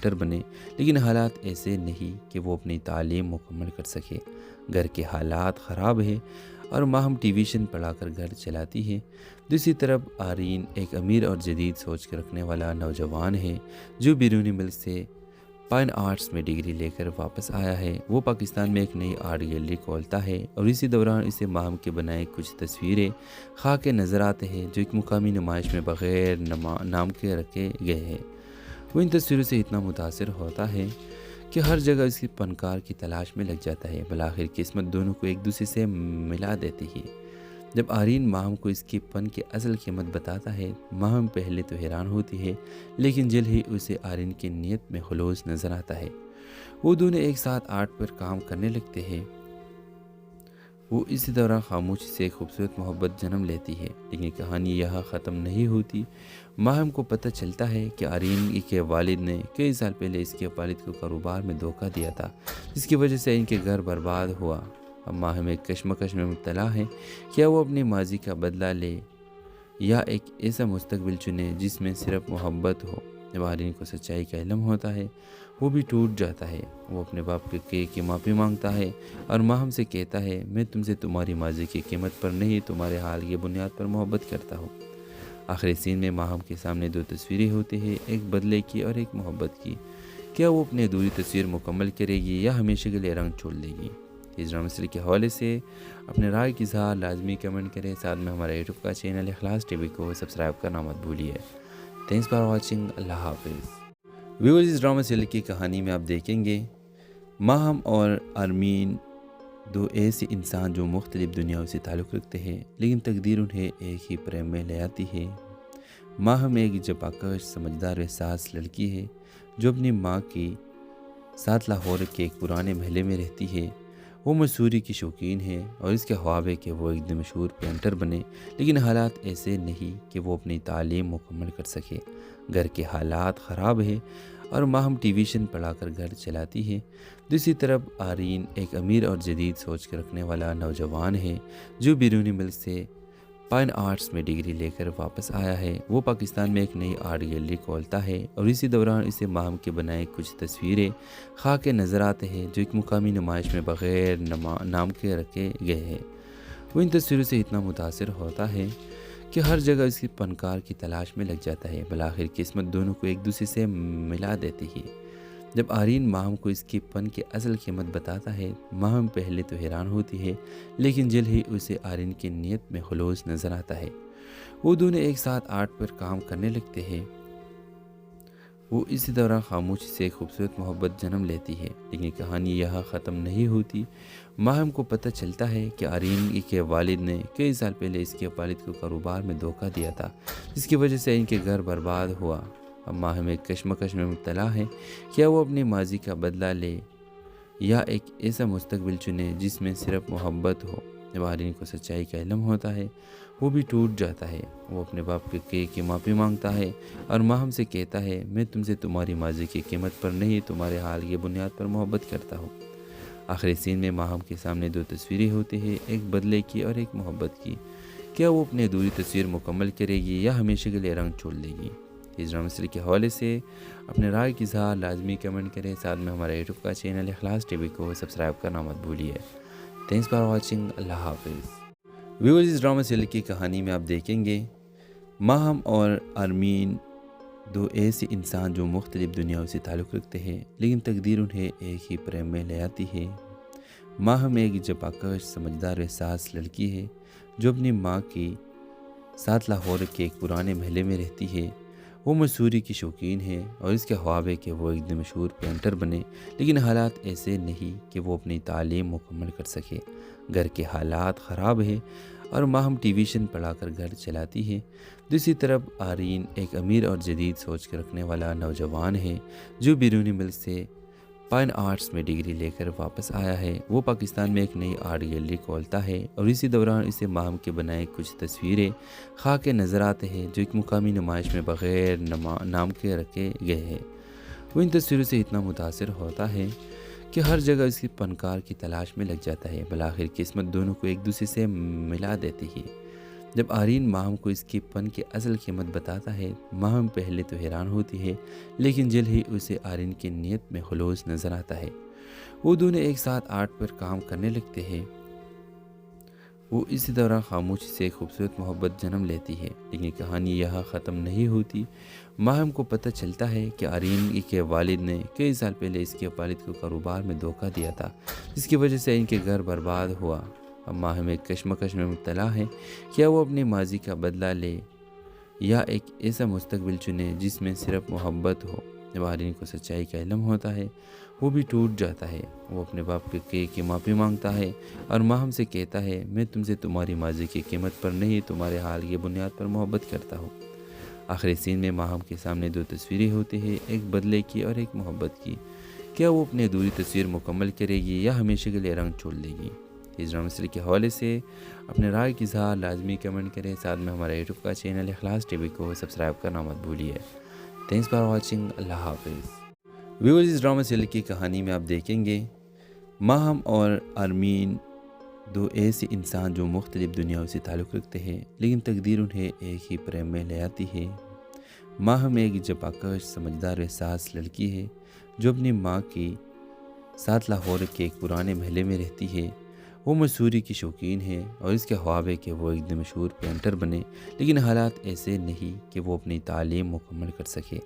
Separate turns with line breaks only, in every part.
Painter بنے، لیکن حالات ایسے نہیں کہ وہ اپنی تعلیم مکمل کر سکے۔ گھر کے حالات خراب ہیں اور ماہم ٹیویشن پڑھا کر گھر چلاتی ہے۔ دوسری طرف آرین ایک امیر اور جدید سوچ کے رکھنے والا نوجوان ہے جو بیرونی ملک سے فائن آرٹس میں ڈگری لے کر واپس آیا ہے۔ وہ پاکستان میں ایک نئی آرٹ گیلری کھولتا ہے اور اسی دوران اسے ماہم کے بنائے کچھ تصویریں خاک نظر آتے ہیں جو ایک مقامی نمائش میں بغیر نام کے رکھے گئے ہیں۔ وہ ان تصویروں سے اتنا متاثر ہوتا ہے کہ ہر جگہ اس کی فنکار کی تلاش میں لگ جاتا ہے۔ بالآخر قسمت دونوں کو ایک دوسرے سے ملا دیتی ہے۔ جب آرین ماہم کو اس کے فن کی اصل قیمت بتاتا ہے، ماہم پہلے تو حیران ہوتی ہے، لیکن جلد ہی اسے آرین کی نیت میں خلوص نظر آتا ہے۔ وہ دونوں ایک ساتھ آرٹ پر کام کرنے لگتے ہیں۔ وہ اسی دوران خاموشی سے ایک خوبصورت محبت جنم لیتی ہے، لیکن کہانی یہاں ختم نہیں ہوتی۔ ماہم کو پتہ چلتا ہے کہ آرین کے والد نے کئی سال پہلے اس کے والد کو کاروبار میں دھوکہ دیا تھا، جس کی وجہ سے ان کے گھر برباد ہوا۔ اب ماہم ایک کشمکش میں مبتلا ہے، کیا وہ اپنے ماضی کا بدلہ لے یا ایک ایسا مستقبل چنے جس میں صرف محبت ہو۔ جب آرین کو سچائی کا علم ہوتا ہے، وہ بھی ٹوٹ جاتا ہے۔ وہ اپنے باپ کی معافی مانگتا ہے اور ماہم سے کہتا ہے، میں تم سے تمہاری ماضی کی قیمت پر نہیں، تمہارے حال کی بنیاد پر محبت کرتا ہوں۔ آخری سین میں ماہم کے سامنے دو تصویریں ہوتی ہیں، ایک بدلے کی اور ایک محبت کی۔ کیا وہ اپنی ادھوری تصویر مکمل کرے گی یا ہمیشہ کے لیے رنگ چھوڑ دے گی؟ اس ڈرامہ سیریز کے حوالے سے اپنے رائے کی اظہار لازمی کمنٹ کریں۔ ساتھ میں ہمارا یوٹیوب کا چینل اخلاص ٹی وی کو سبسکرائب کرنا مت بھولیے۔ Thanks for watching. اللہ حافظ۔ ویورز، اس ڈرامہ سیریز کی کہانی میں آپ دیکھیں گے ماہم اور آرمین، دو ایسے انسان جو مختلف دنیاؤں سے تعلق رکھتے ہیں، لیکن تقدیر انہیں ایک ہی پریم میں لے آتی ہے۔ ماہم ایک جفاکش، سمجھدار و حساس لڑکی ہے جو اپنی ماں کے ساتھ لاہور کے ایک پرانے محلے میں رہتی ہے۔ وہ مصوری کی شوقین ہے اور اس کے خواب ہے کہ وہ ایک دن مشہور پینٹر بنے، لیکن حالات ایسے نہیں کہ وہ اپنی تعلیم مکمل کر سکے۔ گھر کے حالات خراب ہیں اور ماہم ٹیویشن پڑھا کر گھر چلاتی ہے۔ دوسری طرف آرین ایک امیر اور جدید سوچ کے رکھنے والا نوجوان ہے جو بیرونی ملک سے فائن آرٹس میں ڈگری لے کر واپس آیا ہے۔ وہ پاکستان میں ایک نئی آرٹ گیلری کھولتا ہے اور اسی دوران اسے ماہم کے بنائے کچھ تصویریں خاک نظر آتے ہیں جو ایک مقامی نمائش میں بغیر نام کے رکھے گئے ہیں۔ وہ ان تصویروں سے اتنا متاثر ہوتا ہے کہ ہر جگہ اس کی فنکار کی تلاش میں لگ جاتا ہے۔ بالآخر قسمت دونوں کو ایک دوسرے سے ملا دیتی ہے۔ جب آرین ماہم کو اس کے فن کی اصل قیمت بتاتا ہے، ماہم پہلے تو حیران ہوتی ہے، لیکن جلد ہی اسے آرین کی نیت میں خلوص نظر آتا ہے۔ وہ دونوں ایک ساتھ آرٹ پر کام کرنے لگتے ہیں۔ وہ اسی دوران خاموشی سے ایک خوبصورت محبت جنم لیتی ہے، لیکن کہانی یہاں ختم نہیں ہوتی۔ ماہم کو پتہ چلتا ہے کہ آرین کے والد نے کئی سال پہلے اس کے والد کو کاروبار میں دھوکہ دیا تھا، جس کی وجہ سے ان کے گھر برباد ہوا۔ اب ماہم ایک کشمکش میں مبتلا ہے، کیا وہ اپنے ماضی کا بدلہ لے یا ایک ایسا مستقبل چنے جس میں صرف محبت ہو۔ جب آرین کو سچائی کا علم ہوتا ہے، وہ بھی ٹوٹ جاتا ہے۔ وہ اپنے باپ کی معافی مانگتا ہے اور ماہم سے کہتا ہے، میں تم سے تمہاری ماضی کی قیمت پر نہیں، تمہارے حال کی بنیاد پر محبت کرتا ہوں۔ آخری سین میں ماہم کے سامنے دو تصویریں ہوتی ہیں، ایک بدلے کی اور ایک محبت کی۔ کیا وہ اپنی ادھوری تصویر مکمل کرے گی یا ہمیشہ کے لیے رنگ چھوڑ دے گی؟ اس ڈرامہ سیریز کے حوالے سے اپنے رائے کی اظہار لازمی کمنٹ کریں۔ ساتھ میں ہمارا یوٹیوب کا چینل اخلاص ٹی وی کو سبسکرائب کرنا مت بھولیے۔ Thanks for watching. اللہ حافظ۔ ویورز، اس ڈرامہ سیریز کی کہانی میں آپ دیکھیں گے ماہم اور آرمین، دو ایسے انسان جو مختلف دنیاؤں سے تعلق رکھتے ہیں، لیکن تقدیر انہیں ایک ہی پریم میں لے آتی ہے۔ ماہم ایک جفاکش، سمجھدار و حساس لڑکی ہے جو اپنی ماں کے ساتھ لاہور کے ایک پرانے محلے میں رہتی ہے۔ وہ مصوری کی شوقین ہے اور اس کے خواب ہے کہ وہ ایک دن مشہور پینٹر بنے، لیکن حالات ایسے نہیں کہ وہ اپنی تعلیم مکمل کر سکے۔ گھر کے حالات خراب ہیں اور ماہم ٹیویشن پڑھا کر گھر چلاتی ہے۔ دوسری طرف آرین ایک امیر اور جدید سوچ کے رکھنے والا نوجوان ہے جو بیرونی ملک سے فائن آرٹس میں ڈگری لے کر واپس آیا ہے۔ وہ پاکستان میں ایک نئی آرٹ گیلری کھولتا ہے اور اسی دوران اسے ماہم کے بنائے کچھ تصویریں خاک نظر آتے ہیں جو ایک مقامی نمائش میں بغیر نام کے رکھے گئے ہیں۔ وہ ان تصویروں سے اتنا متاثر ہوتا ہے کہ ہر جگہ اس کی فنکار کی تلاش میں لگ جاتا ہے۔ بالآخر قسمت دونوں کو ایک دوسرے سے ملا دیتی ہے۔ جب آرین ماہم کو اس کے پن کی اصل قیمت بتاتا ہے، ماہم پہلے تو حیران ہوتی ہے، لیکن جلد ہی اسے آرین کی نیت میں خلوص نظر آتا ہے۔ وہ دونوں ایک ساتھ آرٹ پر کام کرنے لگتے ہیں۔ وہ اسی دوران خاموشی سے ایک خوبصورت محبت جنم لیتی ہے، لیکن کہانی یہاں ختم نہیں ہوتی۔ ماہم کو پتہ چلتا ہے کہ آرین کے والد نے کئی سال پہلے اس کے والد کو کاروبار میں دھوکہ دیا تھا، جس کی وجہ سے ان کے گھر برباد ہوا۔ اب ماہم ایک کشمکش میں مبتلا ہے، کیا وہ اپنے ماضی کا بدلہ لے یا ایک ایسا مستقبل چنے جس میں صرف محبت ہو۔ جب آرین کو سچائی کا علم ہوتا ہے، وہ بھی ٹوٹ جاتا ہے۔ وہ اپنے باپ کی معافی مانگتا ہے اور ماہم سے کہتا ہے، میں تم سے تمہاری ماضی کی قیمت پر نہیں، تمہارے حال کی بنیاد پر محبت کرتا ہوں۔ آخری سین میں ماہم کے سامنے دو تصویریں ہوتی ہیں، ایک بدلے کی اور ایک محبت کی۔ کیا وہ اپنی ادھوری تصویر مکمل کرے گی یا ہمیشہ کے لیے رنگ چھوڑ دے گی؟ اس ڈرامہ سیریز کے حوالے سے اپنے رائے کی اظہار لازمی کمنٹ کریں، ساتھ میں ہمارا یوٹیوب کا چینل اخلاص ٹی وی کو سبسکرائب کرنا مت بھولیے۔ تھینکس فار واچنگ، اللہ حافظ۔ ویورز، اس ڈرامہ سیریز کی کہانی میں آپ دیکھیں گے ماہم اور آرمین، دو ایسے انسان جو مختلف دنیاؤں سے تعلق رکھتے ہیں، لیکن تقدیر انہیں ایک ہی پریم میں لے آتی ہے۔ ماہم ایک جفاکش، سمجھدار و حساس لڑکی ہے جو اپنی ماں کے ساتھ لاہور کے ایک پرانے محلے میں رہتی ہے۔ وہ مصوری کی شوقین ہے اور اس کے خواب ہے کہ وہ ایک دن مشہور پینٹر بنے، لیکن حالات ایسے نہیں کہ وہ اپنی تعلیم مکمل کر سکے۔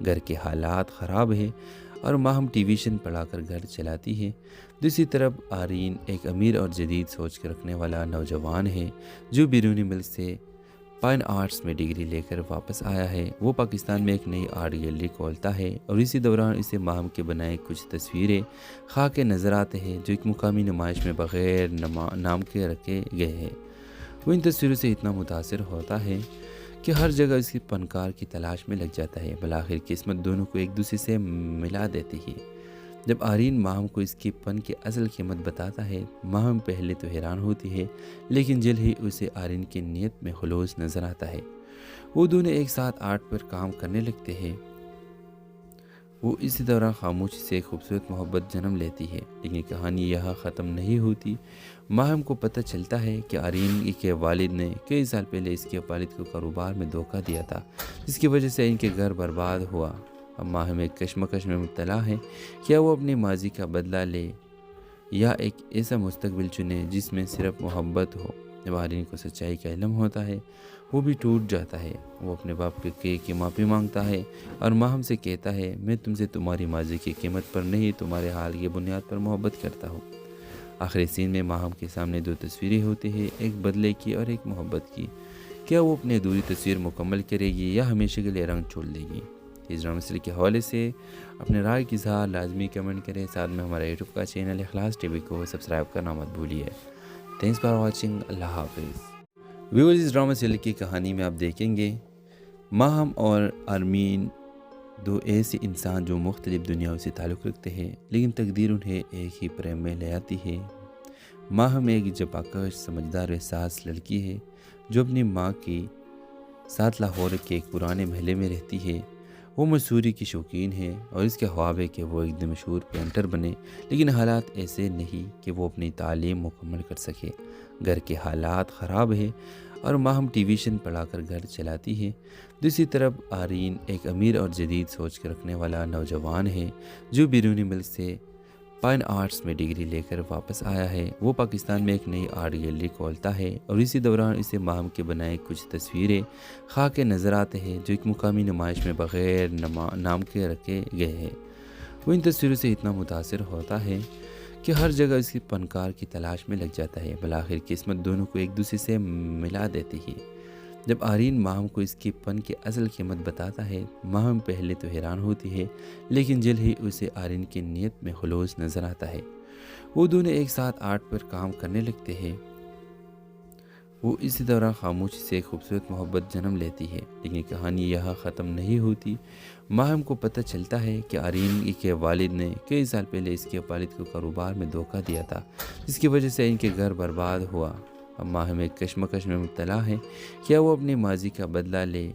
گھر کے حالات خراب ہیں اور ماہم ٹیویشن پڑھا کر گھر چلاتی ہے۔ دوسری طرف آرین ایک امیر اور جدید سوچ کے رکھنے والا نوجوان ہے جو بیرونی ملک سے فائن آرٹس میں ڈگری لے کر واپس آیا ہے۔ وہ پاکستان میں ایک نئی آرٹ گیلری کھولتا ہے اور اسی دوران اسے ماہم کے بنائے کچھ تصویریں خاک کے نظر آتے ہیں جو ایک مقامی نمائش میں بغیر نام کے رکھے گئے ہیں۔ وہ ان تصویروں سے اتنا متاثر ہوتا ہے کہ ہر جگہ اس کی فنکار کی تلاش میں لگ جاتا ہے۔ بالآخر قسمت دونوں کو ایک دوسرے سے ملا دیتی ہے۔ جب آرین ماہم کو اس کے پن کی اصل قیمت بتاتا ہے، ماہم پہلے تو حیران ہوتی ہے، لیکن جلد ہی اسے آرین کی نیت میں خلوص نظر آتا ہے۔ وہ دونوں ایک ساتھ آرٹ پر کام کرنے لگتے ہیں۔ وہ اسی دوران خاموشی سے ایک خوبصورت محبت جنم لیتی ہے، لیکن کہانی یہاں ختم نہیں ہوتی۔ ماہم کو پتہ چلتا ہے کہ آرین کے والد نے کئی سال پہلے اس کے والد کو کاروبار میں دھوکہ دیا تھا، جس کی وجہ سے ان کے گھر برباد ہوا۔ اب ماہم ایک کشمکش میں مبتلا ہے، کیا وہ اپنے ماضی کا بدلہ لے یا ایک ایسا مستقبل چنے جس میں صرف محبت ہو۔ جب آرین کو سچائی کا علم ہوتا ہے، وہ بھی ٹوٹ جاتا ہے۔ وہ اپنے باپ کی معافی مانگتا ہے اور ماہم سے کہتا ہے، میں تم سے تمہاری ماضی کی قیمت پر نہیں، تمہارے حال کی بنیاد پر محبت کرتا ہوں۔ آخری سین میں ماہم کے سامنے دو تصویریں ہوتی ہیں، ایک بدلے کی اور ایک محبت کی۔ کیا وہ اپنی ادھوری تصویر مکمل کرے گی یا ہمیشہ کے لیے رنگ چھوڑ دے گی؟ اس ڈرامہ سیریز کے حوالے سے اپنے رائے کی اظہار لازمی کمنٹ کریں، ساتھ میں ہمارا یوٹیوب کا چینل اخلاص ٹی وی کو سبسکرائب کرنا مت بھولیے۔ تھینکس فار واچنگ، اللہ حافظ۔ ویورز، اس ڈرامہ سیریز کی کہانی میں آپ دیکھیں گے ماہم اور آرمین، دو ایسے انسان جو مختلف دنیاؤں سے تعلق رکھتے ہیں، لیکن تقدیر انہیں ایک ہی پریم میں لے آتی ہے۔ ماہم ایک جفاکش، سمجھدار و حساس لڑکی ہے جو اپنی ماں کے ساتھ لاہور کے ایک پرانے محلے میں رہتی ہے۔ وہ مصوری کی شوقین ہے اور اس کے خواب ہے کہ وہ ایک دن مشہور پینٹر بنے، لیکن حالات ایسے نہیں کہ وہ اپنی تعلیم مکمل کر سکے۔ گھر کے حالات خراب ہیں اور ماہم ٹیویشن پڑھا کر گھر چلاتی ہے۔ دوسری طرف آرین ایک امیر اور جدید سوچ کے رکھنے والا نوجوان ہے جو بیرونی ملک سے فائن آرٹس میں ڈگری لے کر واپس آیا ہے۔ وہ پاکستان میں ایک نئی آرٹ گیلری کھولتا ہے اور اسی دوران اسے ماہم کے بنائے کچھ تصویریں خاک کے نظر آتے ہیں جو ایک مقامی نمائش میں بغیر نام کے رکھے گئے ہیں۔ وہ ان تصویروں سے اتنا متاثر ہوتا ہے کہ ہر جگہ اس کی فنکار کی تلاش میں لگ جاتا ہے۔ بالآخر قسمت دونوں کو ایک دوسرے سے ملا دیتی ہے۔ جب آرین ماہم کو اس کے پن کی اصل قیمت بتاتا ہے، ماہم پہلے تو حیران ہوتی ہے، لیکن جلد ہی اسے آرین کی نیت میں خلوص نظر آتا ہے۔ وہ دونوں ایک ساتھ آرٹ پر کام کرنے لگتے ہیں۔ وہ اسی دوران خاموشی سے ایک خوبصورت محبت جنم لیتی ہے، لیکن کہانی یہاں ختم نہیں ہوتی۔ ماہم کو پتہ چلتا ہے کہ آرین کے والد نے کئی سال پہلے اس کے والد کو کاروبار میں دھوکہ دیا تھا، جس کی وجہ سے ان کے گھر برباد ہوا۔ اب ماہم ایک کشمکش میں مبتلا ہے، کیا وہ اپنے ماضی کا بدلہ لے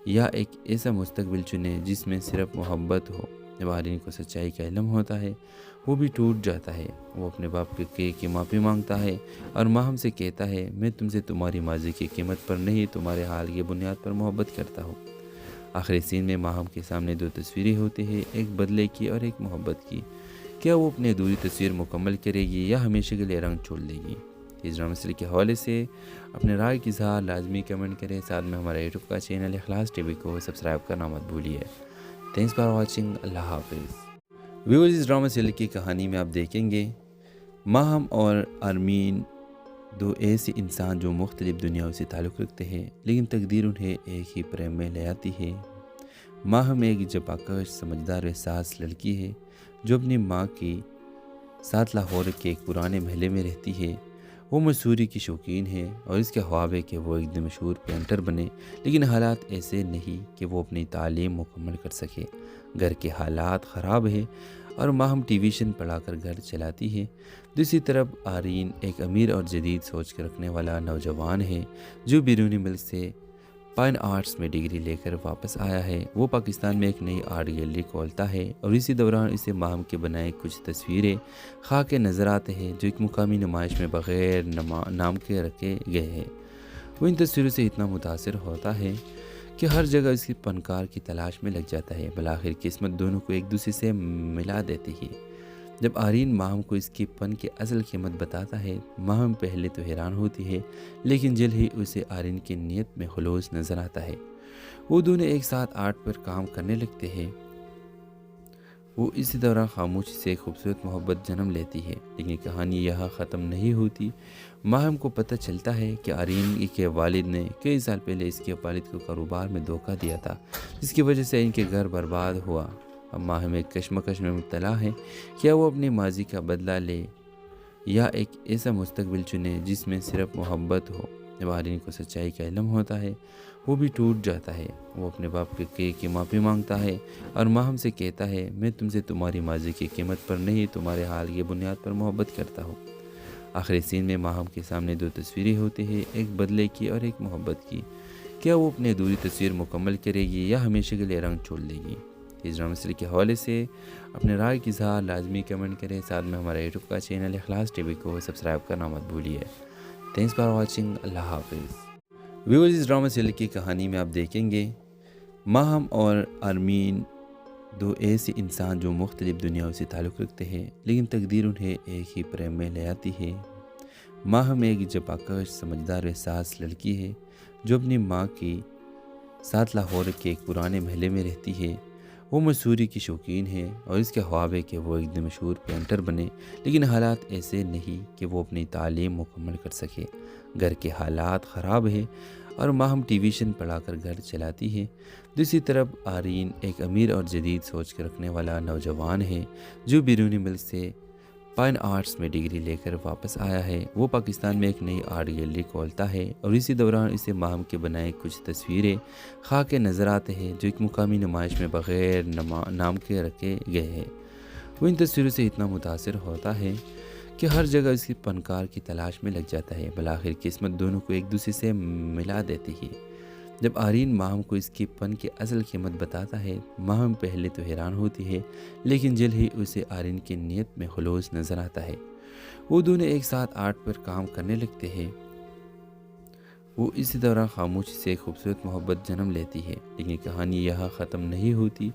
یا ایک ایسا مستقبل چنے جس میں صرف محبت ہو۔ جب آرین کو سچائی کا علم ہوتا ہے وہ بھی ٹوٹ جاتا ہے۔ وہ اپنے باپ کی معافی مانگتا ہے اور ماہم سے کہتا ہے میں تم سے تمہاری ماضی کی قیمت پر نہیں تمہارے حال کی بنیاد پر محبت کرتا ہوں۔ آخری سین میں ماہم کے سامنے دو تصویریں ہوتی ہیں، ایک بدلے کی اور ایک محبت کی۔ کیا وہ اپنی ادھوری تصویر مکمل کرے گی یا ہمیشہ کے لیے رنگ چھوڑ دے گی؟ اس ڈرامہ سیریز کے حوالے سے اپنے رائے کی اظہار لازمی کمنٹ کریں، ساتھ میں ہمارا یوٹیوب کا چینل اخلاص ٹی وی کو سبسکرائب کرنا مت بھولیے۔ تھینکس فار واچنگ، اللہ حافظ۔ ویورز، اس ڈرامہ سیریز کی کہانی میں آپ دیکھیں گے ماہم اور آرمین دو ایسے انسان جو مختلف دنیاؤں سے تعلق رکھتے ہیں، لیکن تقدیر انہیں ایک ہی پریم میں لے آتی ہے۔ ماہم ایک جفاکش سمجھدار و حساس لڑکی ہے جو اپنی ماں کی ساتھ لاہور کے ایک پرانے محلے میں رہتی ہے۔ وہ مصوری کی شوقین ہے اور اس کے خواب ہے کہ وہ ایک دن مشہور پینٹر بنے، لیکن حالات ایسے نہیں کہ وہ اپنی تعلیم مکمل کر سکے۔ گھر کے حالات خراب ہے اور ماہم ٹیویشن پڑھا کر گھر چلاتی ہے۔ دوسری طرف آرین ایک امیر اور جدید سوچ کے رکھنے والا نوجوان ہے جو بیرونی ملک سے فائن آرٹس میں ڈگری لے کر واپس آیا ہے۔ وہ پاکستان میں ایک نئی آرٹ گیلری کھولتا ہے اور اسی دوران اسے ماہم کے بنائے کچھ تصویریں خاک کے نظر آتے ہیں جو ایک مقامی نمائش میں بغیر نام کے رکھے گئے ہیں۔ وہ ان تصویروں سے اتنا متاثر ہوتا ہے کہ ہر جگہ اس کی فنکار کی تلاش میں لگ جاتا ہے۔ بالآخر قسمت دونوں کو ایک دوسرے سے ملا دیتی ہے۔ جب آرین ماہم کو اس کی فن کی اصل قیمت بتاتا ہے، ماہم پہلے تو حیران ہوتی ہے، لیکن جلد ہی اسے آرین کی نیت میں خلوص نظر آتا ہے۔ وہ دونوں ایک ساتھ آرٹ پر کام کرنے لگتے ہیں۔ وہ اسی دوران خاموشی سے ایک خوبصورت محبت جنم لیتی ہے، لیکن کہانی یہاں ختم نہیں ہوتی۔ ماہم کو پتہ چلتا ہے کہ آرین کے والد نے کئی سال پہلے اس کے والد کو کاروبار میں دھوکہ دیا تھا، جس کی وجہ سے ان کے گھر برباد ہوا۔ اب ماہم ایک کشمکش میں مبتلا ہے، کیا وہ اپنی ماضی کا بدلہ لے یا ایک ایسا مستقبل چنے جس میں صرف محبت ہو؟ جب آرین کو سچائی کا علم ہوتا ہے وہ بھی ٹوٹ جاتا ہے۔ وہ اپنے باپ کی معافی مانگتا ہے اور ماہم سے کہتا ہے میں تم سے تمہاری ماضی کی قیمت پر نہیں تمہارے حال کی بنیاد پر محبت کرتا ہوں۔ آخری سین میں ماہم کے سامنے دو تصویریں ہوتی ہیں، ایک بدلے کی اور ایک محبت کی۔ کیا وہ اپنی ادھوری تصویر مکمل کرے گی یا ہمیشہ کے لیے رنگ چھوڑ دے گی؟ اس ڈرامہ سیریز کے حوالے سے اپنے رائے کی اظہار لازمی کمنٹ کریں، ساتھ میں ہمارا یوٹیوب کا چینل اخلاص ٹی وی کو سبسکرائب کرنا مت بھولیے۔ تھینکس فار واچنگ، اللہ حافظ۔ ویورز، اس ڈرامہ سیریز کی کہانی میں آپ دیکھیں گے ماہم اور آرمین دو ایسے انسان جو مختلف دنیاؤں سے تعلق رکھتے ہیں، لیکن تقدیر انہیں ایک ہی پریم میں لے آتی ہے۔ ماہم ایک جفاکش سمجھدار و حساس لڑکی ہے جو اپنی ماں کی ساتھ لاہور کے ایک پرانے محلے میں رہتی ہے۔ وہ مصوری کی شوقین ہے اور اس کے خواب ہے کہ وہ ایک دن مشہور پینٹر بنے، لیکن حالات ایسے نہیں کہ وہ اپنی تعلیم مکمل کر سکے۔ گھر کے حالات خراب ہے اور ماہم ٹیویشن پڑھا کر گھر چلاتی ہے۔ دوسری طرف آرین ایک امیر اور جدید سوچ کے رکھنے والا نوجوان ہے جو بیرونی ملک سے فائن آرٹس میں ڈگری لے کر واپس آیا ہے۔ وہ پاکستان میں ایک نئی آرٹ گیلری کھولتا ہے اور اسی دوران اسے ماہم کے بنائے کچھ تصویریں خاک کے نظر آتے ہیں جو ایک مقامی نمائش میں بغیر نام کے رکھے گئے ہیں۔ وہ ان تصویروں سے اتنا متاثر ہوتا ہے کہ ہر جگہ اس کی فنکار کی تلاش میں لگ جاتا ہے۔ بالآخر قسمت دونوں کو ایک دوسرے سے ملا دیتی ہے۔ جب آرین ماہم کو اس کی فن کی اصل قیمت بتاتا ہے، ماہم پہلے تو حیران ہوتی ہے، لیکن جلد ہی اسے آرین کی نیت میں خلوص نظر آتا ہے۔ وہ دونوں ایک ساتھ آرٹ پر کام کرنے لگتے ہیں۔ وہ اسی دوران خاموشی سے ایک خوبصورت محبت جنم لیتی ہے، لیکن کہانی یہاں ختم نہیں ہوتی۔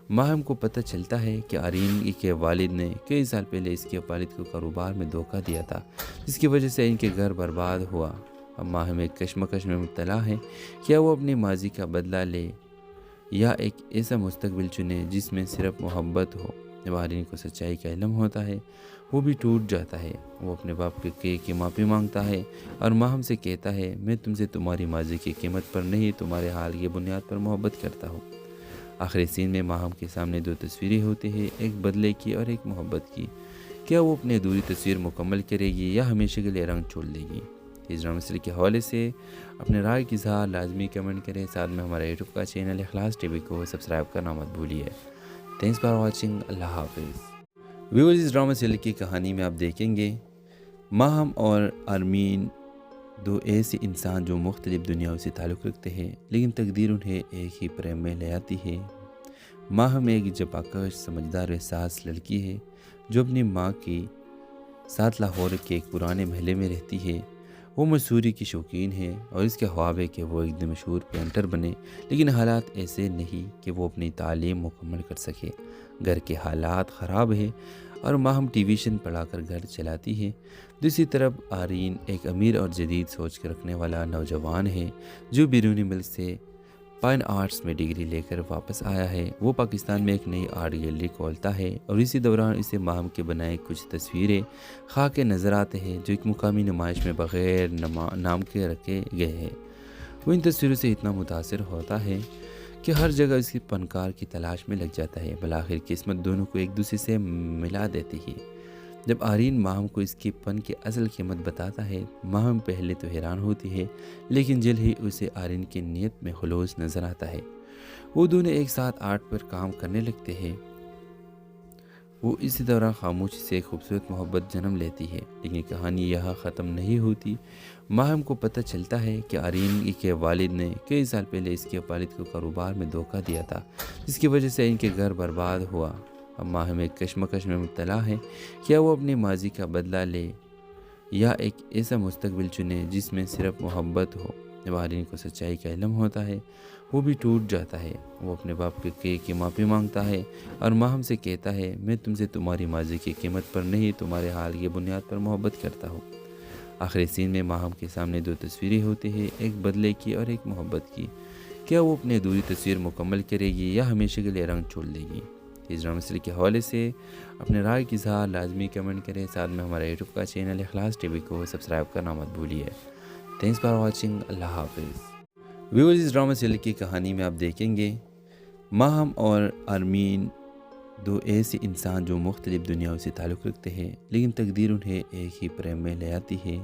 ماہم کو پتہ چلتا ہے کہ آرین کے والد نے کئی سال پہلے اس کے والد کو کاروبار میں دھوکہ دیا تھا، جس کی وجہ سے ان کے گھر برباد ہوا۔ اب ماہم ایک کشمکش میں مبتلا ہے، کیا وہ اپنی ماضی کا بدلہ لے یا ایک ایسا مستقبل چنے جس میں صرف محبت ہو؟ جب آرین کو سچائی کا علم ہوتا ہے وہ بھی ٹوٹ جاتا ہے۔ وہ اپنے باپ کی معافی مانگتا ہے اور ماہم سے کہتا ہے میں تم سے تمہاری ماضی کی قیمت پر نہیں تمہارے حال کی بنیاد پر محبت کرتا ہوں۔ آخری سین میں ماہم کے سامنے دو تصویریں ہوتی ہیں، ایک بدلے کی اور ایک محبت کی۔ کیا وہ اپنی ادھوری تصویر مکمل کرے گی یا ہمیشہ کے لیے رنگ چھوڑ دے گی؟ اس ڈرامہ سیریز کے حوالے سے اپنے رائے کی اظہار لازمی کمنٹ کریں، ساتھ میں ہمارا یوٹیوب کا چینل اخلاص ٹی وی کو سبسکرائب کرنا مت بھولیے۔ تھینکس فار واچنگ، اللہ حافظ۔ ویورز، اس ڈرامہ سیریز کی کہانی میں آپ دیکھیں گے ماہم اور آرمین دو ایسے انسان جو مختلف دنیاؤں سے تعلق رکھتے ہیں، لیکن تقدیر انہیں ایک ہی پریم میں لے آتی ہے۔ ماہم ایک جپاکش سمجھدار و احساس لڑکی ہے جو اپنی ماں کے ساتھ لاہور کے ایک پرانے محلے میں رہتی ہے۔ وہ مصوری کی شوقین ہے اور اس کے خواب ہے کہ وہ ایک دن مشہور پینٹر بنے، لیکن حالات ایسے نہیں کہ وہ اپنی تعلیم مکمل کر سکے۔ گھر کے حالات خراب ہے اور ماہم ٹیویشن پڑھا کر گھر چلاتی ہے۔ دوسری طرف آرین ایک امیر اور جدید سوچ کے رکھنے والا نوجوان ہے جو بیرونی ملک سے فائن آرٹس میں ڈگری لے کر واپس آیا ہے۔ وہ پاکستان میں ایک نئی آرٹ گیلری کھولتا ہے اور اسی دوران اسے ماہم کے بنائے کچھ تصویریں خاک کے نظر آتے ہیں جو ایک مقامی نمائش میں بغیر نام کے رکھے گئے ہیں۔ وہ ان تصویروں سے اتنا متاثر ہوتا ہے کہ ہر جگہ اس کی فنکار کی تلاش میں لگ جاتا ہے۔ بالآخر قسمت دونوں کو ایک دوسرے سے ملا دیتی ہے۔ جب آرین ماہم کو اس کے فن کی اصل قیمت بتاتا ہے، ماہم پہلے تو حیران ہوتی ہے، لیکن جلد ہی اسے آرین کی نیت میں خلوص نظر آتا ہے۔ وہ دونوں ایک ساتھ آرٹ پر کام کرنے لگتے ہیں۔ وہ اسی دوران خاموشی سے ایک خوبصورت محبت جنم لیتی ہے، لیکن کہانی یہاں ختم نہیں ہوتی۔ ماہم کو پتہ چلتا ہے کہ آرین کے والد نے کئی سال پہلے اس کے والد کو کاروبار میں دھوکہ دیا تھا، جس کی وجہ سے ان کے گھر برباد ہوا۔ اب ماہم ایک کشمکش میں مبتلا ہے، کیا وہ اپنے ماضی کا بدلہ لے یا ایک ایسا مستقبل چنے جس میں صرف محبت ہو۔ جب آرین کو سچائی کا علم ہوتا ہے، وہ بھی ٹوٹ جاتا ہے۔ وہ اپنے باپ کی معافی مانگتا ہے اور ماہم سے کہتا ہے، میں تم سے تمہاری ماضی کی قیمت پر نہیں، تمہارے حال کی بنیاد پر محبت کرتا ہوں۔ آخری سین میں ماہم کے سامنے دو تصویریں ہوتی ہیں، ایک بدلے کی اور ایک محبت کی۔ کیا وہ اپنی ادھوری تصویر مکمل کرے گی یا ہمیشہ کے لیے رنگ چھوڑ دے گی؟ اس ڈرامہ سیریز کے حوالے سے اپنے رائے کی اظہار لازمی کمنٹ کریں۔ ساتھ میں ہمارا یوٹیوب کا چینل اخلاص ٹی وی کو سبسکرائب کرنا مت بھولیے۔ Thanks for watching. اللہ حافظ۔ ویورز، اس ڈرامہ سیریز کی کہانی میں آپ دیکھیں گے ماہم اور آرمین دو ایسے انسان جو مختلف دنیاؤں سے تعلق رکھتے ہیں، لیکن تقدیر انہیں ایک ہی پریم میں لے آتی ہے۔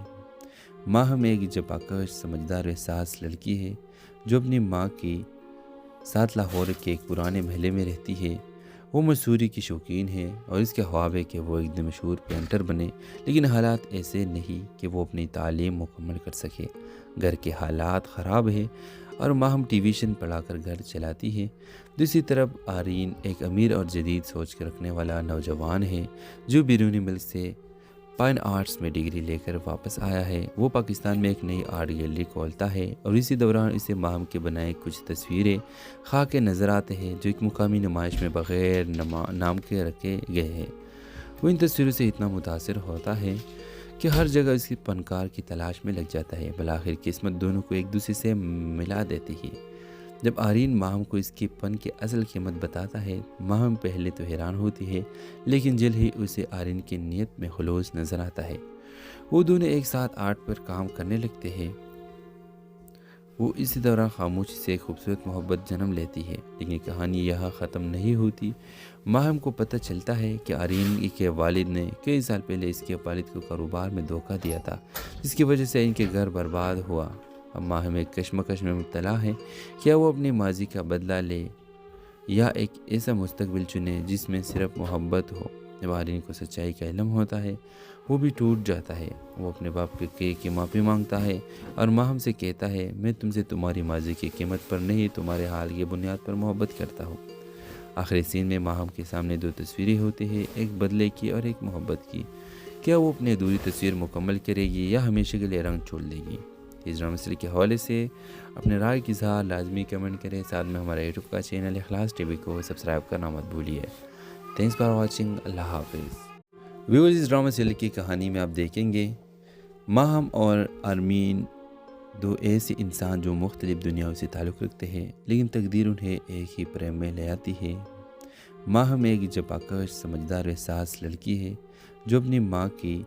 ماہم ایک جپاکش سمجھدار و احساس لڑکی ہے جو اپنی ماں کے ساتھ لاہور کے ایک پرانے محلے میں رہتی ہے۔ وہ مصوری کی شوقین ہے اور اس کے خواب ہے کہ وہ ایک دن مشہور پینٹر بنے، لیکن حالات ایسے نہیں کہ وہ اپنی تعلیم مکمل کر سکے۔ گھر کے حالات خراب ہے اور ماہم ٹیویشن پڑھا کر گھر چلاتی ہے۔ دوسری طرف آرین ایک امیر اور جدید سوچ کے رکھنے والا نوجوان ہے جو بیرونی ملک سے فائن آرٹس میں ڈگری لے کر واپس آیا ہے۔ وہ پاکستان میں ایک نئی آرٹ گیلری کھولتا ہے اور اسی دوران اسے ماہم کے بنائے کچھ تصویریں خاک کے نظر آتے ہیں جو ایک مقامی نمائش میں بغیر نام کے رکھے گئے ہیں۔ وہ ان تصویروں سے اتنا متاثر ہوتا ہے کہ ہر جگہ اس کی فنکار کی تلاش میں لگ جاتا ہے۔ بالآخر قسمت دونوں کو ایک دوسرے سے ملا دیتی ہے۔ جب آرین ماہم کو اس کے فن کی اصل قیمت بتاتا ہے، ماہم پہلے تو حیران ہوتی ہے، لیکن جلد ہی اسے آرین کی نیت میں خلوص نظر آتا ہے۔ وہ دونوں ایک ساتھ آرٹ پر کام کرنے لگتے ہیں۔ وہ اسی دوران خاموشی سے ایک خوبصورت محبت جنم لیتی ہے، لیکن کہانی یہاں ختم نہیں ہوتی۔ ماہم کو پتہ چلتا ہے کہ آرین کے والد نے کئی سال پہلے اس کے والد کو کاروبار میں دھوکہ دیا تھا، جس کی وجہ سے ان کے گھر برباد ہوا۔ اب ماہم ایک کشمکش میں مبتلا ہے، کیا وہ اپنے ماضی کا بدلہ لے یا ایک ایسا مستقبل چنے جس میں صرف محبت ہو۔ جب آرین کو سچائی کا علم ہوتا ہے، وہ بھی ٹوٹ جاتا ہے۔ وہ اپنے باپ کی معافی مانگتا ہے اور ماہم سے کہتا ہے، میں تم سے تمہاری ماضی کی قیمت پر نہیں، تمہارے حال کی بنیاد پر محبت کرتا ہوں۔ آخری سین میں ماہم کے سامنے دو تصویریں ہوتی ہیں، ایک بدلے کی اور ایک محبت کی۔ کیا وہ اپنی ادھوری تصویر مکمل کرے گی یا ہمیشہ کے لیے رنگ چھوڑ دے گی؟ اس ڈرامہ سیریز کے حوالے سے اپنے رائے کی اظہار لازمی کمنٹ کریں۔ ساتھ میں ہمارا یوٹیوب کا چینل اخلاص ٹی وی کو سبسکرائب کرنا مت بھولیے۔ Thanks for watching. اللہ حافظ۔ ویورز، اس ڈرامہ سیریز کی کہانی میں آپ دیکھیں گے ماہم اور آرمین دو ایسے انسان جو مختلف دنیاؤں سے تعلق رکھتے ہیں، لیکن تقدیر انہیں ایک ہی پریم میں لے آتی ہے۔ ماہم ایک جپاکش سمجھدار و احساس لڑکی ہے جو اپنی ماں کے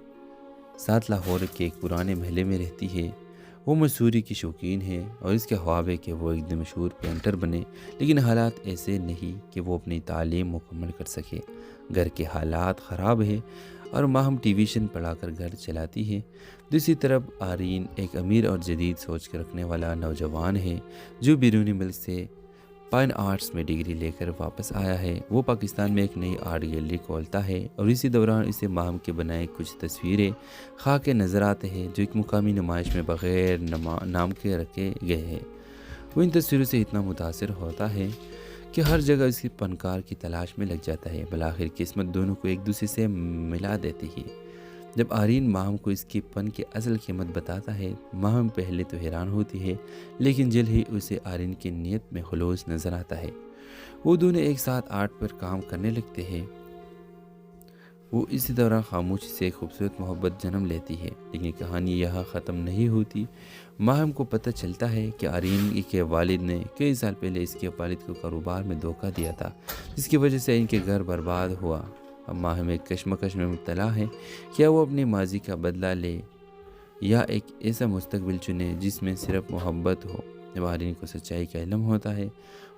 ساتھ لاہور کے ایک پرانے محلے میں رہتی ہے۔ وہ مصوری کی شوقین ہے اور اس کے خواب ہے کہ وہ ایک دن مشہور پینٹر بنے، لیکن حالات ایسے نہیں کہ وہ اپنی تعلیم مکمل کر سکے۔ گھر کے حالات خراب ہے اور ماہم ٹیویشن پڑھا کر گھر چلاتی ہے۔ دوسری طرف آرین ایک امیر اور جدید سوچ کے رکھنے والا نوجوان ہے جو بیرونی ملک سے فائن آرٹس میں ڈگری لے کر واپس آیا ہے۔ وہ پاکستان میں ایک نئی آرٹ گیلری کھولتا ہے اور اسی دوران اسے ماہم کے بنائے کچھ تصویریں خاک کے نظر آتے ہیں جو ایک مقامی نمائش میں بغیر نام کے رکھے گئے ہیں۔ وہ ان تصویروں سے اتنا متاثر ہوتا ہے کہ ہر جگہ اس کی فنکار کی تلاش میں لگ جاتا ہے۔ بالآخر قسمت دونوں کو ایک دوسرے سے ملا دیتی ہے۔ جب آرین ماہم کو اس کے فن کی اصل قیمت بتاتا ہے، ماہم پہلے تو حیران ہوتی ہے، لیکن جلد ہی اسے آرین کی نیت میں خلوص نظر آتا ہے۔ وہ دونوں ایک ساتھ آرٹ پر کام کرنے لگتے ہیں۔ وہ اسی دوران خاموشی سے ایک خوبصورت محبت جنم لیتی ہے، لیکن کہانی یہاں ختم نہیں ہوتی۔ ماہم کو پتہ چلتا ہے کہ آرین کے والد نے کئی سال پہلے اس کے والد کو کاروبار میں دھوکہ دیا تھا، جس کی وجہ سے ان کے گھر برباد ہوا۔ اب ماہم ایک کشمکش میں مبتلا ہے، کیا وہ اپنے ماضی کا بدلہ لے یا ایک ایسا مستقبل چنے جس میں صرف محبت ہو۔ جب آرین کو سچائی کا علم ہوتا ہے،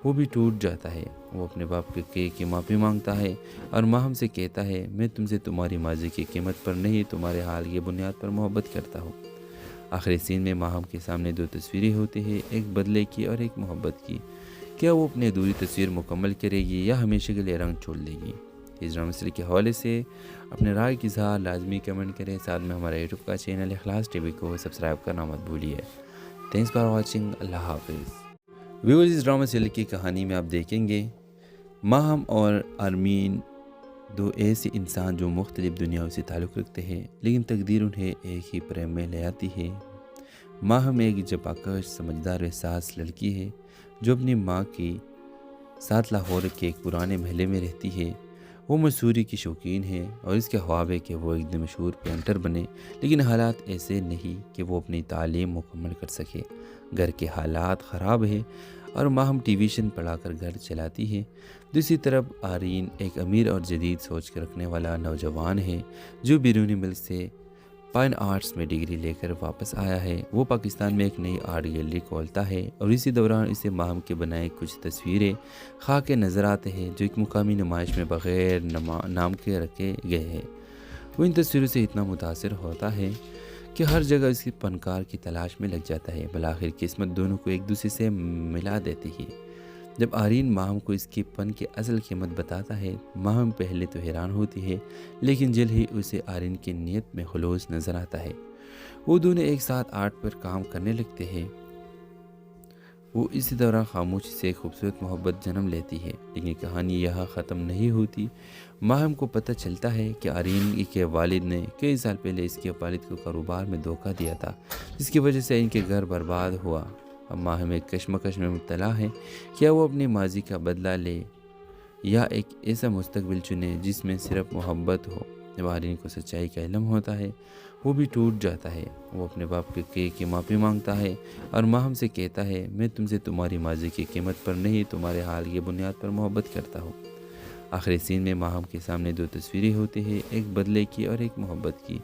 وہ بھی ٹوٹ جاتا ہے۔ وہ اپنے باپ کی معافی مانگتا ہے اور ماہم سے کہتا ہے، میں تم سے تمہاری ماضی کی قیمت پر نہیں، تمہارے حال کی بنیاد پر محبت کرتا ہوں۔ آخری سین میں ماہم کے سامنے دو تصویریں ہوتی ہیں، ایک بدلے کی اور ایک محبت کی۔ کیا وہ اپنی ادھوری تصویر مکمل کرے گی یا ہمیشہ کے لیے رنگ چھوڑ دے گی؟ اس ڈرامہ سیریز کے حوالے سے اپنے رائے کی اظہار لازمی کمنٹ کریں، ساتھ میں ہمارا یوٹیوب کا چینل اخلاص ٹی وی کو سبسکرائب کرنا مت بھولیے۔ تھینکس فار واچنگ، اللہ حافظ۔ ویورز، اس ڈرامہ سیریز کی کہانی میں آپ دیکھیں گے ماہم اور آرمین، دو ایسے انسان جو مختلف دنیاؤں سے تعلق رکھتے ہیں، لیکن تقدیر انہیں ایک ہی پریم میں لے آتی ہے۔ ماہم ایک جفاکش، سمجھدار احساس لڑکی ہے جو اپنی ماں کے ساتھ لاہور کے ایک پرانے محلے میں رہتی ہے۔ وہ مصوری کی شوقین ہے اور اس کے خواب ہے کہ وہ ایک دن مشہور پینٹر بنے، لیکن حالات ایسے نہیں کہ وہ اپنی تعلیم مکمل کر سکے۔ گھر کے حالات خراب ہے اور ماہم ٹیویشن پڑھا کر گھر چلاتی ہے۔ دوسری طرف آرین ایک امیر اور جدید سوچ کے رکھنے والا نوجوان ہے جو بیرونی ملک سے فائن آرٹس میں ڈگری لے کر واپس آیا ہے۔ وہ پاکستان میں ایک نئی آرٹ گیلری کھولتا ہے اور اسی دوران اسے ماہم کے بنائے کچھ تصویریں خاک کے نظر آتے ہیں جو ایک مقامی نمائش میں بغیر نام کے رکھے گئے ہیں۔ وہ ان تصویروں سے اتنا متاثر ہوتا ہے کہ ہر جگہ اس کی فنکار کی تلاش میں لگ جاتا ہے۔ بالآخر قسمت دونوں کو ایک دوسرے سے ملا دیتی ہے۔ جب آرین ماہم کو اس کے فن کی اصل قیمت بتاتا ہے، ماہم پہلے تو حیران ہوتی ہے، لیکن جلد ہی اسے آرین کی نیت میں خلوص نظر آتا ہے۔ وہ دونوں ایک ساتھ آرٹ پر کام کرنے لگتے ہیں۔ وہ اسی دوران خاموشی سے ایک خوبصورت محبت جنم لیتی ہے، لیکن کہانی یہاں ختم نہیں ہوتی۔ ماہم کو پتہ چلتا ہے کہ آرین کے والد نے کئی سال پہلے اس کے والد کو کاروبار میں دھوکہ دیا تھا، جس کی وجہ سے ان کے گھر برباد ہوا۔ اب ماہم ایک کشمکش میں مبتلا ہے، کیا وہ اپنے ماضی کا بدلہ لے یا ایک ایسا مستقبل چنے جس میں صرف محبت ہو۔ جب آرین کو سچائی کا علم ہوتا ہے، وہ بھی ٹوٹ جاتا ہے۔ وہ اپنے باپ کی معافی مانگتا ہے اور ماہم سے کہتا ہے، میں تم سے تمہاری ماضی کی قیمت پر نہیں، تمہارے حال کی بنیاد پر محبت کرتا ہوں۔ آخری سین میں ماہم کے سامنے دو تصویریں ہوتی ہیں، ایک بدلے کی اور ایک محبت کی۔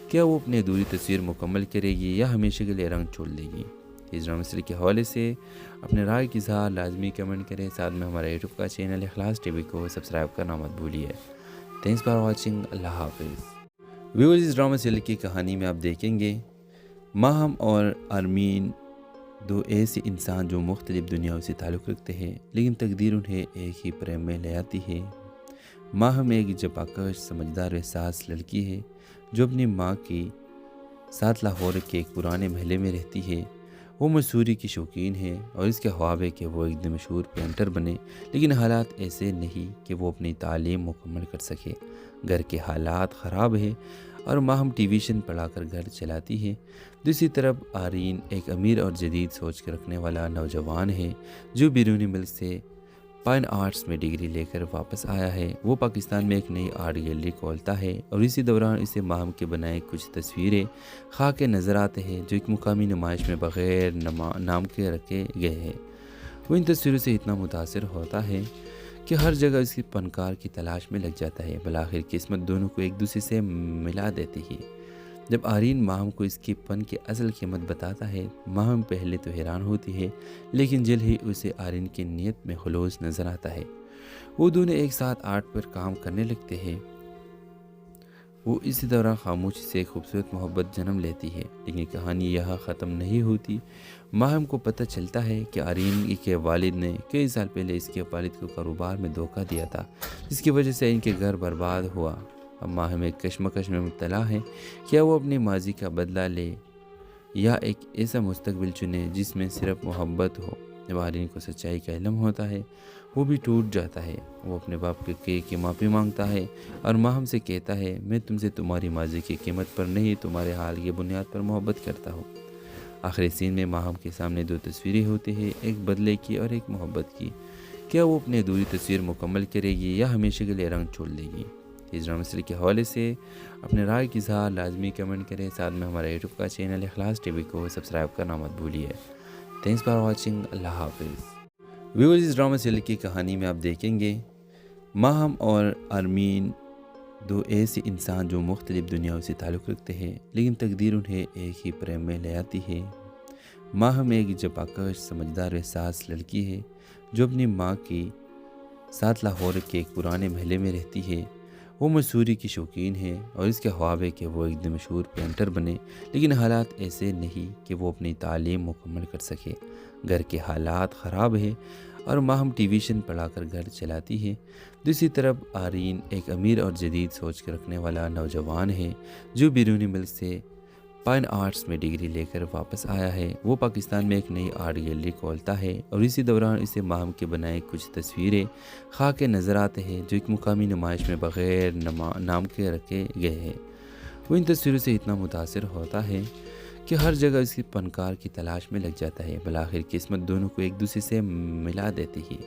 کیا وہ اپنی ادھوری تصویر مکمل کرے گی یا ہمیشہ کے لیے رنگ چھوڑ دے گی؟ اس ڈرامہ سیریز کے حوالے سے اپنے رائے کی اظہار لازمی کمنٹ کریں، ساتھ میں ہمارا یوٹیوب کا چینل اخلاص ٹی وی کو سبسکرائب کرنا مت بھولیے۔ تھینکس فار واچنگ، اللہ حافظ۔ ویورز، اس ڈرامہ سیریز کی کہانی میں آپ دیکھیں گے ماہم اور آرمین، دو ایسے انسان جو مختلف دنیاؤں سے تعلق رکھتے ہیں، لیکن تقدیر انہیں ایک ہی پریم میں لے آتی ہے۔ ماہم ایک جفاکش، سمجھدار احساس لڑکی ہے جو اپنی ماں کے ساتھ لاہور کے ایک پرانے محلے میں رہتی ہے۔ وہ مصوری کی شوقین ہے اور اس کے خواب ہے کہ وہ ایک دن مشہور پینٹر بنے، لیکن حالات ایسے نہیں کہ وہ اپنی تعلیم مکمل کر سکے۔ گھر کے حالات خراب ہے اور ماہم ٹیویشن پڑھا کر گھر چلاتی ہے۔ دوسری طرف آرین ایک امیر اور جدید سوچ کے رکھنے والا نوجوان ہے جو بیرونی ملک سے فائن آرٹس میں ڈگری لے کر واپس آیا ہے۔ وہ پاکستان میں ایک نئی آرٹ گیلری کھولتا ہے اور اسی دوران اسے ماہم کے بنائے کچھ تصویریں خاک کے نظر آتے ہیں جو ایک مقامی نمائش میں بغیر نام کے رکھے گئے ہیں۔ وہ ان تصویروں سے اتنا متاثر ہوتا ہے کہ ہر جگہ اس کی فنکار کی تلاش میں لگ جاتا ہے۔ بالآخر قسمت دونوں کو ایک دوسرے سے ملا دیتی ہے۔ جب آرین ماہم کو اس کے فن کی اصل قیمت بتاتا ہے، ماہم پہلے تو حیران ہوتی ہے، لیکن جلد ہی اسے آرین کی نیت میں خلوص نظر آتا ہے۔ وہ دونوں ایک ساتھ آرٹ پر کام کرنے لگتے ہیں۔ وہ اسی دوران خاموشی سے ایک خوبصورت محبت جنم لیتی ہے، لیکن کہانی یہاں ختم نہیں ہوتی۔ ماہم کو پتہ چلتا ہے کہ آرین کے والد نے کئی سال پہلے اس کے والد کو کاروبار میں دھوکہ دیا تھا، جس کی وجہ سے ان کے گھر برباد ہوا۔ اب ماہم ایک کشمکش میں مبتلا ہے، کیا وہ اپنے ماضی کا بدلہ لے یا ایک ایسا مستقبل چنے جس میں صرف محبت ہو۔ جب آرین کو سچائی کا علم ہوتا ہے وہ بھی ٹوٹ جاتا ہے۔ وہ اپنے باپ کی معافی مانگتا ہے اور ماہم سے کہتا ہے میں تم سے تمہاری ماضی کی قیمت پر نہیں تمہارے حال کی بنیاد پر محبت کرتا ہوں۔ آخری سین میں ماہم کے سامنے دو تصویریں ہوتی ہیں، ایک بدلے کی اور ایک محبت کی۔ کیا وہ اپنی ادھوری تصویر مکمل کرے گی یا ہمیشہ کے لیے رنگ چھوڑ دے گی؟ اس ڈرامہ سیریز کے حوالے سے اپنے رائے کی اظہار لازمی کمنٹ کریں، ساتھ میں ہمارا یوٹیوب کا چینل اخلاص ٹی وی کو سبسکرائب کرنا مت بھولیے۔ تھینکس فار واچنگ، اللہ حافظ۔ ویورز، اس ڈرامہ سیریز کی کہانی میں آپ دیکھیں گے ماہم اور آرمین دو ایسے انسان جو مختلف دنیاؤں سے تعلق رکھتے ہیں، لیکن تقدیر انہیں ایک ہی پریم میں لے آتی ہے۔ ماہم ایک جفاکش سمجھدار احساس لڑکی ہے جو اپنی ماں کے ساتھ لاہور کے ایک پرانے محلے میں رہتی ہے۔ وہ مصوری کی شوقین ہے اور اس کے خواب ہے کہ وہ ایک دن مشہور پینٹر بنے، لیکن حالات ایسے نہیں کہ وہ اپنی تعلیم مکمل کر سکے۔ گھر کے حالات خراب ہے اور ماہم ٹیویشن پڑھا کر گھر چلاتی ہے۔ دوسری طرف آرین ایک امیر اور جدید سوچ کے رکھنے والا نوجوان ہے جو بیرونی ملک سے فائن آرٹس میں ڈگری لے کر واپس آیا ہے۔ وہ پاکستان میں ایک نئی آرٹ گیلری کھولتا ہے اور اسی دوران اسے ماہم کے بنائے کچھ تصویریں خاک کے نظر آتے ہیں جو ایک مقامی نمائش میں بغیر نام کے رکھے گئے ہیں۔ وہ ان تصویروں سے اتنا متاثر ہوتا ہے کہ ہر جگہ اس کی فنکار کی تلاش میں لگ جاتا ہے۔ بالآخر قسمت دونوں کو ایک دوسرے سے ملا دیتی ہے۔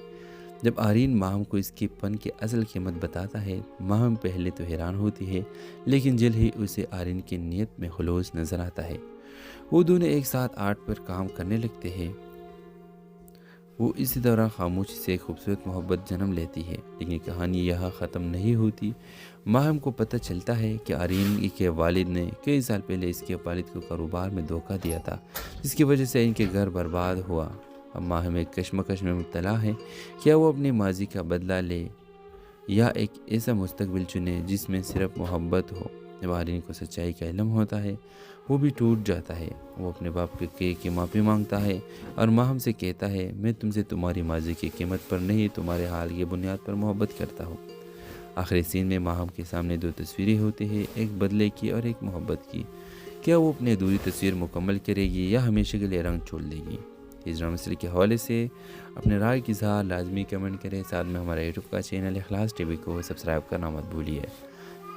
جب آرین ماہم کو اس کی فن کی اصل قیمت بتاتا ہے، ماہم پہلے تو حیران ہوتی ہے، لیکن جلد ہی اسے آرین کی نیت میں خلوص نظر آتا ہے۔ وہ دونوں ایک ساتھ آرٹ پر کام کرنے لگتے ہیں۔ وہ اسی دوران خاموشی سے ایک خوبصورت محبت جنم لیتی ہے، لیکن کہانی یہاں ختم نہیں ہوتی۔ ماہم کو پتہ چلتا ہے کہ آرین کے والد نے کئی سال پہلے اس کے والد کو کاروبار میں دھوکہ دیا تھا، جس کی وجہ سے ان کے گھر برباد ہوا۔ اب ماہم ایک کشمکش میں مبتلا ہے، کیا وہ اپنی ماضی کا بدلہ لے یا ایک ایسا مستقبل چنے جس میں صرف محبت ہو؟ جب آرین کو سچائی کا علم ہوتا ہے وہ بھی ٹوٹ جاتا ہے۔ وہ اپنے باپ کی معافی مانگتا ہے اور ماہم سے کہتا ہے میں تم سے تمہاری ماضی کی قیمت پر نہیں تمہارے حال کی بنیاد پر محبت کرتا ہوں۔ آخری سین میں ماہم کے سامنے دو تصویریں ہوتی ہیں، ایک بدلے کی اور ایک محبت کی۔ کیا وہ اپنی ادھوری تصویر مکمل کرے گی یا ہمیشہ کے لیے رنگ چھوڑ دے گی؟ اس ڈرامہ سیریز کے حوالے سے اپنے رائے کی اظہار لازمی کمنٹ کریں، ساتھ میں ہمارا یوٹیوب کا چینل اخلاص ٹی وی کو سبسکرائب کرنا مت بھولیے۔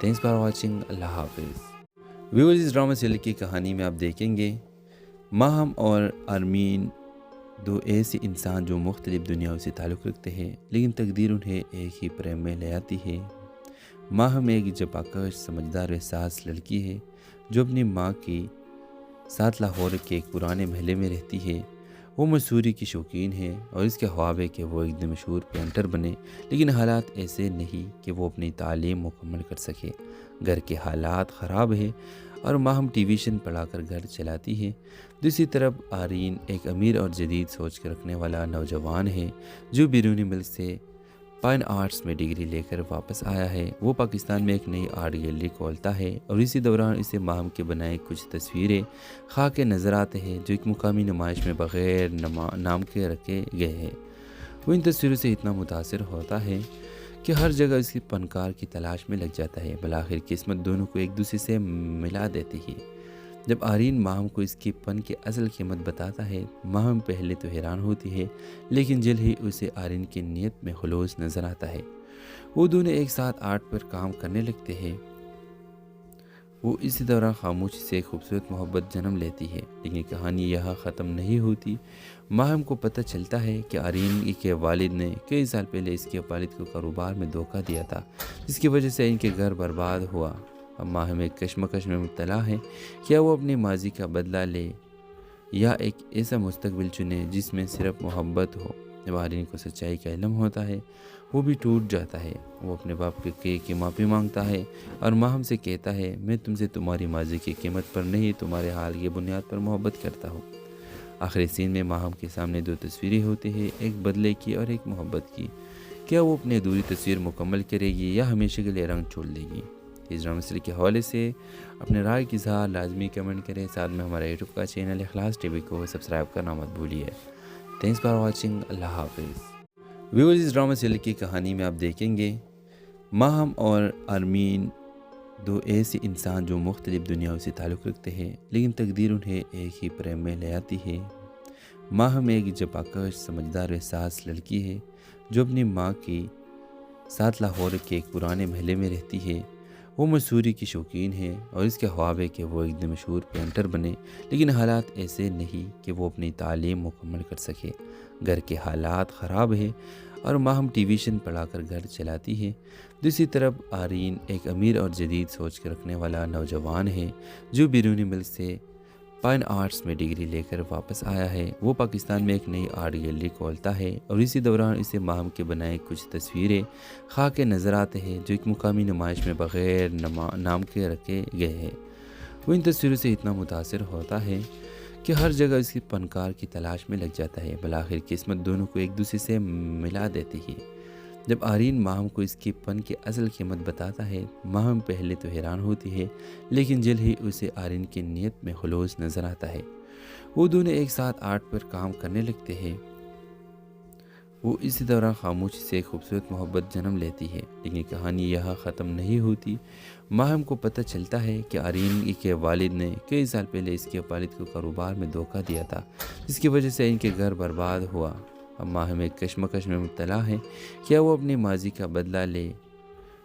تھینکس فار واچنگ، اللہ حافظ۔ ویورز، اس ڈرامہ سیریز کی کہانی میں آپ دیکھیں گے ماہم اور آرمین دو ایسے انسان جو مختلف دنیاؤں سے تعلق رکھتے ہیں، لیکن تقدیر انہیں ایک ہی پریم میں لے آتی ہے۔ ماہم ایک جفاکش سمجھدار احساس لڑکی ہے جو اپنی ماں کے ساتھ لاہور کے ایک پرانے محلے میں رہتی ہے۔ وہ مصوری کی شوقین ہے اور اس کے خواب ہے کہ وہ ایک دن مشہور پینٹر بنے، لیکن حالات ایسے نہیں کہ وہ اپنی تعلیم مکمل کر سکے۔ گھر کے حالات خراب ہے اور ماہم ٹیویشن پڑھا کر گھر چلاتی ہے۔ دوسری طرف آرین ایک امیر اور جدید سوچ کے رکھنے والا نوجوان ہے جو بیرونی ملک سے فائن آرٹس میں ڈگری لے کر واپس آیا ہے۔ وہ پاکستان میں ایک نئی آرٹ گیلری کھولتا ہے اور اسی دوران اسے ماہم کے بنائے کچھ تصویریں خاک کے نظر آتے ہیں جو ایک مقامی نمائش میں بغیر نام کے رکھے گئے ہیں۔ وہ ان تصویروں سے اتنا متاثر ہوتا ہے کہ ہر جگہ اس کی فنکار کی تلاش میں لگ جاتا ہے۔ بالآخر قسمت دونوں کو ایک دوسرے سے ملا دیتی ہے۔ جب آرین ماہم کو اس کی فن کی اصل قیمت بتاتا ہے، ماہم پہلے تو حیران ہوتی ہے، لیکن جلد ہی اسے آرین کی نیت میں خلوص نظر آتا ہے۔ وہ دونوں ایک ساتھ آرٹ پر کام کرنے لگتے ہیں۔ وہ اسی دوران خاموشی سے ایک خوبصورت محبت جنم لیتی ہے، لیکن کہانی یہاں ختم نہیں ہوتی۔ ماہم کو پتہ چلتا ہے کہ آرین کے والد نے کئی سال پہلے اس کے والد کو کاروبار میں دھوکہ دیا تھا، جس کی وجہ سے ان کے گھر برباد ہوا۔ اب ماہم ایک کشمکش میں مبتلا ہے، کیا وہ اپنی ماضی کا بدلہ لے یا ایک ایسا مستقبل چنے جس میں صرف محبت ہو؟ جب آرین کو سچائی کا علم ہوتا ہے وہ بھی ٹوٹ جاتا ہے۔ وہ اپنے باپ کی معافی مانگتا ہے اور ماہم سے کہتا ہے میں تم سے تمہاری ماضی کی قیمت پر نہیں تمہارے حال کی بنیاد پر محبت کرتا ہوں۔ آخری سین میں ماہم کے سامنے دو تصویریں ہوتی ہیں، ایک بدلے کی اور ایک محبت کی۔ کیا وہ اپنی ادھوری تصویر مکمل کرے گی یا ہمیشہ کے لیے رنگ چھوڑ دے گی؟ اس ڈرامہ سیریز کے حوالے سے اپنے رائے کی اظہار لازمی کمنٹ کریں، ساتھ میں ہمارا یوٹیوب کا چینل اخلاص ٹی وی کو سبسکرائب کرنا مت بھولیے۔ تھینکس فار واچنگ، اللہ حافظ۔ ویورز، اس ڈرامہ سیریز کی کہانی میں آپ دیکھیں گے ماہم اور آرمین دو ایسے انسان جو مختلف دنیاؤں سے تعلق رکھتے ہیں، لیکن تقدیر انہیں ایک ہی پریم میں لے آتی ہے۔ ماہم ایک جپاکش سمجھدار و احساس لڑکی ہے جو اپنی ماں کے ساتھ لاہور کے ایک پرانے محلے میں رہتی ہے۔ وہ مصوری کی شوقین ہے اور اس کے خواب ہے کہ وہ ایک دن مشہور پینٹر بنے، لیکن حالات ایسے نہیں کہ وہ اپنی تعلیم مکمل کر سکے۔ گھر کے حالات خراب ہے اور ماہم ٹیویشن پڑھا کر گھر چلاتی ہے۔ دوسری طرف آرین ایک امیر اور جدید سوچ کے رکھنے والا نوجوان ہے جو بیرونی ملک سے فائن آرٹس میں ڈگری لے کر واپس آیا ہے۔ وہ پاکستان میں ایک نئی آرٹ گیلری کھولتا ہے اور اسی دوران اسے ماہم کے بنائے کچھ تصویریں خواہ کے نظر آتے ہیں جو ایک مقامی نمائش میں بغیر نام کے رکھے گئے ہیں۔ وہ ان تصویروں سے اتنا متاثر ہوتا ہے کہ ہر جگہ اس کی فنکار کی تلاش میں لگ جاتا ہے۔ بالآخر قسمت دونوں کو ایک دوسرے سے ملا دیتی ہے۔ جب آرین ماہم کو اس کی فن کی اصل قیمت بتاتا ہے، ماہم پہلے تو حیران ہوتی ہے، لیکن جلد ہی اسے آرین کی نیت میں خلوص نظر آتا ہے۔ وہ دونوں ایک ساتھ آرٹ پر کام کرنے لگتے ہیں۔ وہ اسی دوران خاموشی سے ایک خوبصورت محبت جنم لیتی ہے، لیکن کہانی یہاں ختم نہیں ہوتی۔ ماہم کو پتہ چلتا ہے کہ آرین کے والد نے کئی سال پہلے اس کے والد کو کاروبار میں دھوکہ دیا تھا، جس کی وجہ سے ان کے گھر برباد ہوا۔ اب ماہم ایک کشمکش میں مبتلا ہے، کیا وہ اپنی ماضی کا بدلہ لے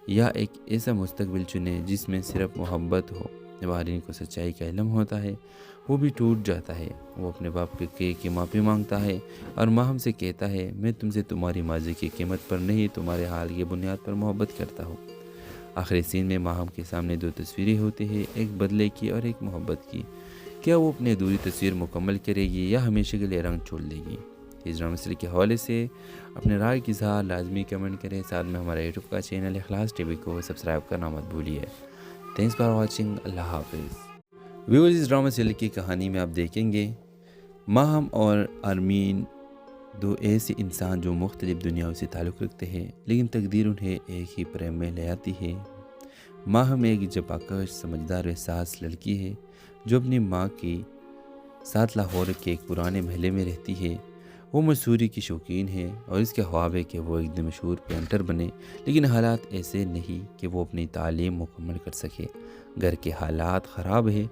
یا ایک ایسا مستقبل چنے جس میں صرف محبت ہو۔ جب آرین کو سچائی کا علم ہوتا ہے، وہ بھی ٹوٹ جاتا ہے۔ وہ اپنے باپ کی معافی مانگتا ہے اور ماہم سے کہتا ہے، میں تم سے تمہاری ماضی کی قیمت پر نہیں، تمہارے حال کی بنیاد پر محبت کرتا ہوں۔ آخری سین میں ماہم کے سامنے دو تصویریں ہوتی ہیں، ایک بدلے کی اور ایک محبت کی۔ کیا وہ اپنی ادھوری تصویر مکمل کرے گی یا ہمیشہ کے لیے رنگ چھوڑ دے گی؟ اس ڈرامہ سیریز کے حوالے سے اپنے رائے کی اظہار لازمی کمنٹ کریں۔ ساتھ میں ہمارے یوٹیوب کا چینل اخلاص ٹی وی کو سبسکرائب کرنا مت بھولیے۔ Thanks for watching. اللہ حافظ۔ ویورز، اس ڈرامہ سیریز کی کہانی میں آپ دیکھیں گے ماہم اور آرمین، دو ایسے انسان جو مختلف دنیاؤں سے تعلق رکھتے ہیں، لیکن تقدیر انہیں ایک ہی پریم میں لے آتی ہے۔ ماہم ایک جپاکش سمجھدار و احساس لڑکی ہے جو اپنی ماں کے ساتھ لاہور کے ایک پرانے محلے میں رہتی ہے۔ وہ مصوری کی شوقین ہے اور اس کے خواب ہے کہ وہ ایک دن مشہور پینٹر بنے، لیکن حالات ایسے نہیں کہ وہ اپنی تعلیم مکمل کر سکے۔ گھر کے حالات خراب ہے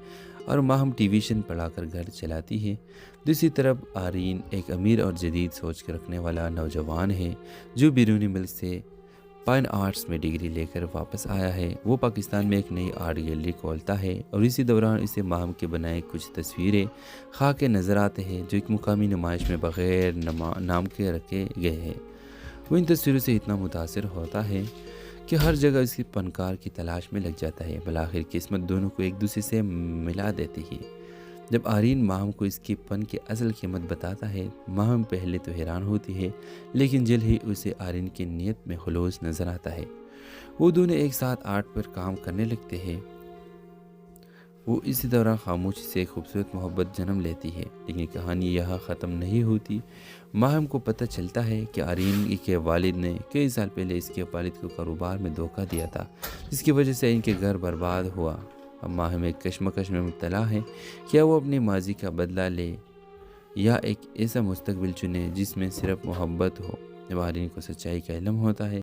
اور ماہم ٹیویشن پڑھا کر گھر چلاتی ہے۔ دوسری طرف آرین ایک امیر اور جدید سوچ کے رکھنے والا نوجوان ہے جو بیرونی ملک سے فائن آرٹس میں ڈگری لے کر واپس آیا ہے۔ وہ پاکستان میں ایک نئی آرٹ گیلری کھولتا ہے اور اسی دوران اسے ماہم کے بنائے کچھ تصویریں خواہ کے نظر آتے ہیں جو ایک مقامی نمائش میں بغیر نام کے رکھے گئے ہیں۔ وہ ان تصویروں سے اتنا متاثر ہوتا ہے کہ ہر جگہ اس کی فنکار کی تلاش میں لگ جاتا ہے۔ بالآخر قسمت دونوں کو ایک دوسرے سے ملا دیتی ہے۔ جب آرین ماہم کو اس کی فن کی اصل قیمت بتاتا ہے، ماہم پہلے تو حیران ہوتی ہے، لیکن جلد ہی اسے آرین کی نیت میں خلوص نظر آتا ہے۔ وہ دونوں ایک ساتھ آرٹ پر کام کرنے لگتے ہیں۔ وہ اسی دوران خاموشی سے ایک خوبصورت محبت جنم لیتی ہے، لیکن کہانی یہاں ختم نہیں ہوتی۔ ماہم کو پتہ چلتا ہے کہ آرین کے والد نے کئی سال پہلے اس کے والد کو کاروبار میں دھوکہ دیا تھا، جس کی وجہ سے ان کے گھر برباد ہوا۔ اب ماہم ایک کشمکش میں مبتلا ہے، کیا وہ اپنی ماضی کا بدلہ لے یا ایک ایسا مستقبل چنے جس میں صرف محبت ہو۔ جب آرین کو سچائی کا علم ہوتا ہے،